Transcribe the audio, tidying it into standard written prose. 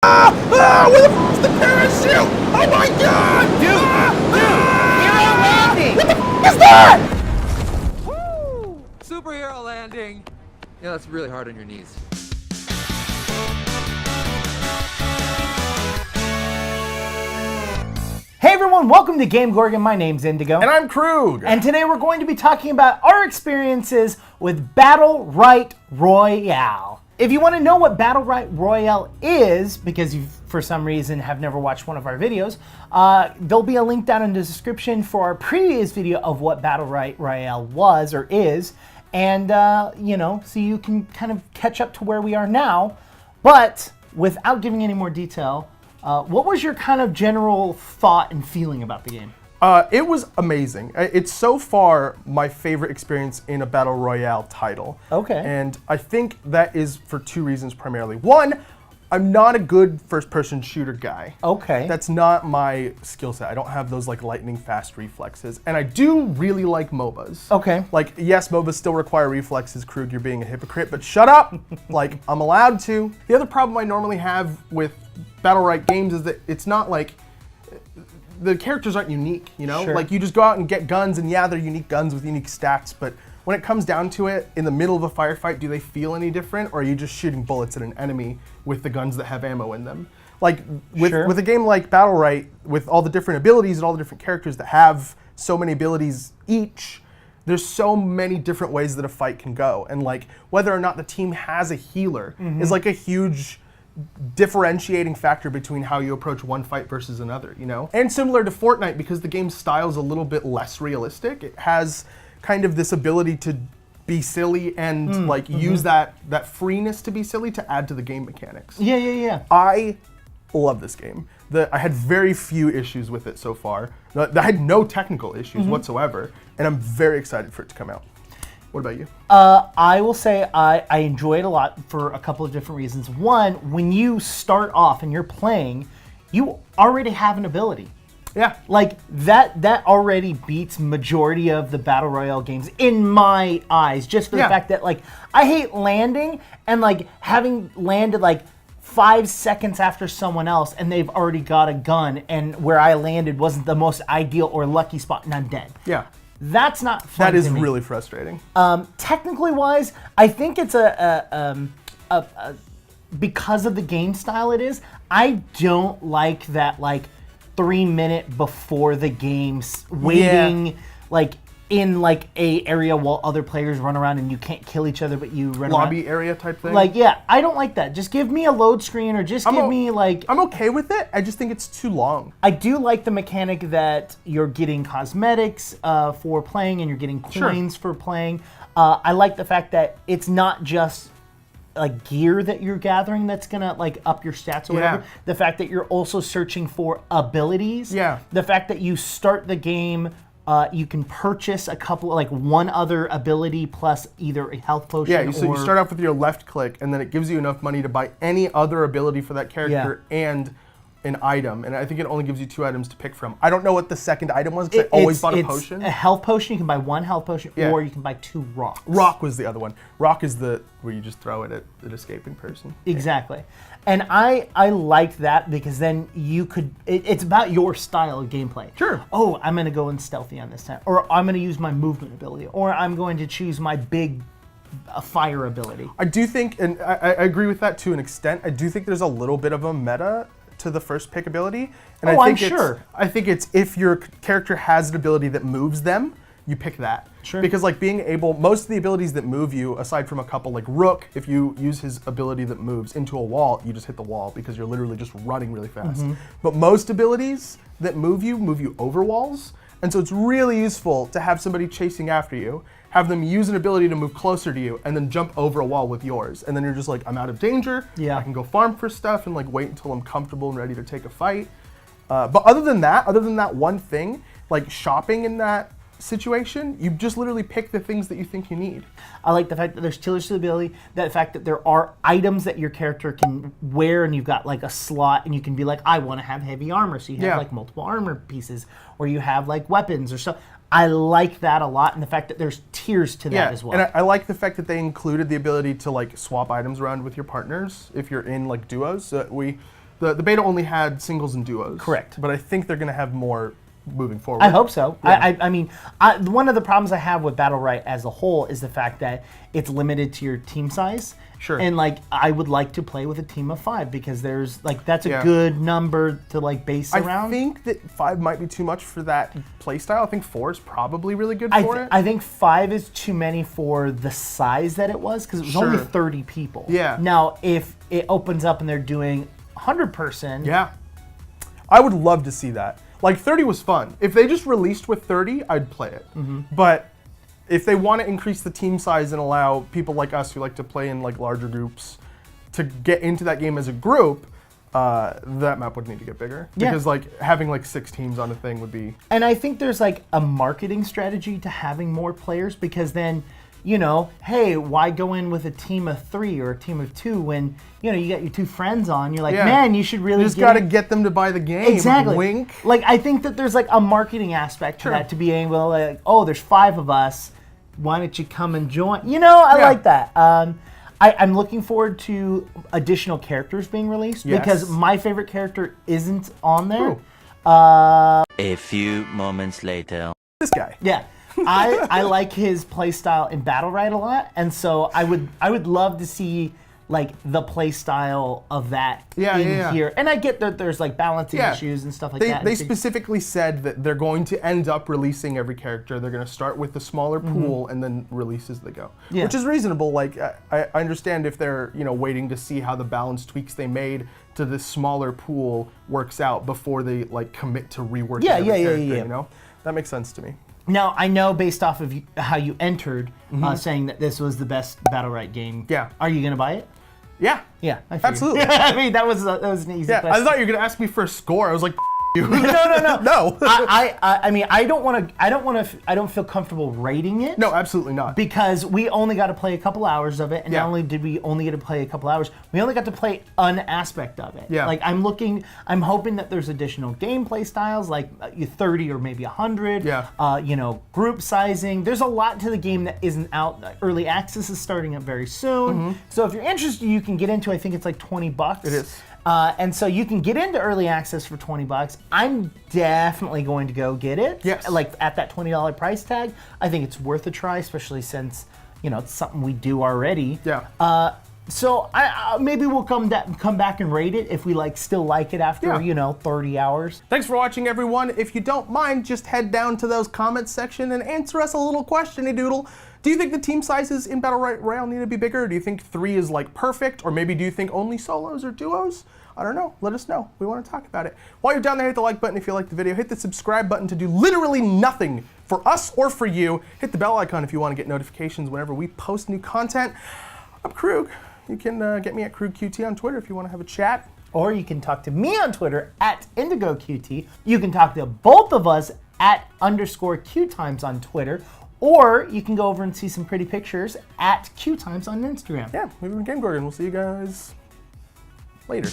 Where the f*** is the parachute? Oh my god! Hero landing! What the f*** is that? Woo! Superhero landing. Yeah, that's really hard on your knees. Hey everyone, welcome to GameGorgon. My name's Indigo. And I'm Krug. And today we're going to be talking about our experiences with Battlerite Royale. If you want to know what Battlerite Royale is, because you for some reason have never watched one of our videos, there'll be a link down in the description for our previous video of what Battlerite Royale was or is, and so you can kind of catch up to where we are now. But without giving any more detail, what was your kind of general thought and feeling about the game? It was amazing. It's so far my favorite experience in a Battle Royale title. Okay. And I think that is for two reasons primarily. One, I'm not a good first-person shooter guy. Okay. That's not my skill set. I don't have those like lightning fast reflexes. And I do really like MOBAs. Okay. Like, yes, MOBAs still require reflexes, Krug, you're being a hypocrite, but shut up! Like, I'm allowed to. The other problem I normally have with Battlerite games is that it's not like, the characters aren't unique, you know? Sure. Like, you just go out and get guns, and yeah, they're unique guns with unique stats, but when it comes down to it, in the middle of a firefight, do they feel any different, or are you just shooting bullets at an enemy with the guns that have ammo in them? Like, with a game like Battlerite, with all the different abilities and all the different characters that have so many abilities each, there's so many different ways that a fight can go, and like, whether or not the team has a healer is like a huge differentiating factor between how you approach one fight versus another, you know? And similar to Fortnite, because the game's style is a little bit less realistic, it has kind of this ability to be silly and use that freeness to be silly to add to the game mechanics. Yeah. I love this game. I had very few issues with it so far. I had no technical issues whatsoever, and I'm very excited for it to come out. What about you? I will say I enjoy it a lot for a couple of different reasons. One, when you start off and you're playing, you already have an ability. Yeah. Like, that already beats majority of the Battle Royale games in my eyes, just for the fact that, like, I hate landing and, like, having landed, like, 5 seconds after someone else and they've already got a gun and where I landed wasn't the most ideal or lucky spot and I'm dead. Yeah. That's not fun. That is to me. really frustrating. Technically wise, I think it's because of the game style it is, I don't like that, like, 3 minute before the game waiting, like, in, like, a area while other players run around and you can't kill each other, but you run Lobby around. area type thing? Like, yeah, I don't like that. Just give me a load screen or just give me, like... I'm okay with it. I just think it's too long. I do like the mechanic that you're getting cosmetics for playing and you're getting coins for playing. I like the fact that it's not just like gear that you're gathering that's gonna like up your stats or whatever. The fact that you're also searching for abilities. Yeah. The fact that you start the game, you can purchase a couple, like one other ability plus either a health potion. Yeah, so you start off with your left click, and then it gives you enough money to buy any other ability for that character and an item. And I think it only gives you 2 items to pick from. I don't know what the second item was, because I always bought a potion. A health potion, you can buy 1 health potion, or you can buy 2 rocks. Rock was the other one. Rock is the where you just throw it at an escaping person. Exactly. And I liked that because then you could, it's about your style of gameplay. Sure. Oh, I'm gonna go in stealthy on this time. Or I'm gonna use my movement ability. Or I'm going to choose my big fire ability. I do think, and I agree with that to an extent, I do think there's a little bit of a meta to the first pick ability. And I'm think sure. I think it's if your character has an ability that moves them, you pick that. Sure. Because like being able, most of the abilities that move you, aside from a couple, like Rook, if you use his ability that moves into a wall, you just hit the wall because you're literally just running really fast. But most abilities that move you over walls. And so it's really useful to have somebody chasing after you, have them use an ability to move closer to you, and then jump over a wall with yours. And then you're just like, I'm out of danger, I can go farm for stuff and like wait until I'm comfortable and ready to take a fight. But other than that one thing, like shopping in that situation, you just literally pick the things that you think you need. I like the fact that there's tillage stability, the fact that there are items that your character can wear and you've got like a slot and you can be like, I want to have heavy armor, so you have like multiple armor pieces, or you have like weapons or stuff. I like that a lot, and the fact that there's tiers to that as well. And I like the fact that they included the ability to like swap items around with your partners if you're in like duos. The beta only had singles and duos. Correct. But I think they're going to have more moving forward. I hope so. Yeah. I mean, one of the problems I have with Battlerite as a whole is the fact that it's limited to your team size. Sure. And like, I would like to play with a team of 5 because there's like that's a Yeah. good number to like base around. I think that 5 might be too much for that playstyle. I think 4 is probably really good for it. I think 5 is too many for the size that it was because it was Sure. only 30 people. Yeah. Now, if it opens up and they're doing 100-person, Yeah. I would love to see that. Like 30 was fun. If they just released with 30, I'd play it. But if they want to increase the team size and allow people like us who like to play in like larger groups to get into that game as a group, that map would need to get bigger. Yeah. Because like having like 6 teams on a thing would be... And I think there's like a marketing strategy to having more players because then, you know, hey, why go in with a team of 3 or a team of 2 when, you know, you got your 2 friends on? You're like, Yeah. man, you should really You just got to get them to buy the game. Exactly. Wink. Like, I think that there's like a marketing aspect to that to be able to like, oh, there's 5 of us. Why don't you come and join? You know, I Yeah. like that. I'm looking forward to additional characters being released because Yes. my favorite character isn't on there. Who? A few moments later. This guy. Yeah. I like his playstyle in Battlerite a lot, and so I would love to see like the playstyle of that in here. And I get that there's like balancing issues and stuff like that. They specifically said that they're going to end up releasing every character. They're going to start with the smaller pool and then release as they go, Yeah. which is reasonable. Like I understand if they're waiting to see how the balance tweaks they made to this smaller pool works out before they like commit to reworking every character. You know, that makes sense to me. Now, I know based off of how you entered, saying that this was the best Battlerite game. Yeah. Are you going to buy it? Yeah. Yeah, I figured. Absolutely. I mean, that was an easy Yeah. question. I thought you were going to ask me for a score. I was like, you. No. No. I mean, I don't feel comfortable rating it. No, absolutely not. Because we only got to play a couple hours of it, and Yeah. not only did we only get to play a couple hours, we only got to play an aspect of it. Yeah. Like I'm hoping that there's additional gameplay styles, like 30 or maybe 100. Yeah. Group sizing. There's a lot to the game that isn't out. Early access is starting up very soon. So if you're interested, you can get into. I think it's like $20. It is. And so you can get into early access for $20. I'm definitely going to go get it. Yes. Like at that $20 price tag. I think it's worth a try, especially since, it's something we do already. Yeah. So I maybe we'll come back and rate it if we still like it after, 30 hours. Thanks for watching, everyone. If you don't mind, just head down to those comments section and answer us a little question-y doodle. Do you think the team sizes in Battlerite Royale need to be bigger? Do you think 3 is perfect? Or maybe do you think only solos or duos? I don't know. Let us know. We want to talk about it. While you're down there, hit the like button if you liked the video. Hit the subscribe button to do literally nothing for us or for you. Hit the bell icon if you want to get notifications whenever we post new content. I'm Krug. You can get me at KrugQT on Twitter if you want to have a chat. Or you can talk to me on Twitter at IndigoQT. You can talk to both of us at _QueueTimes on Twitter. Or you can go over and see some pretty pictures at QueueTimes on Instagram. Yeah, we've been GameGorgon. We'll see you guys later.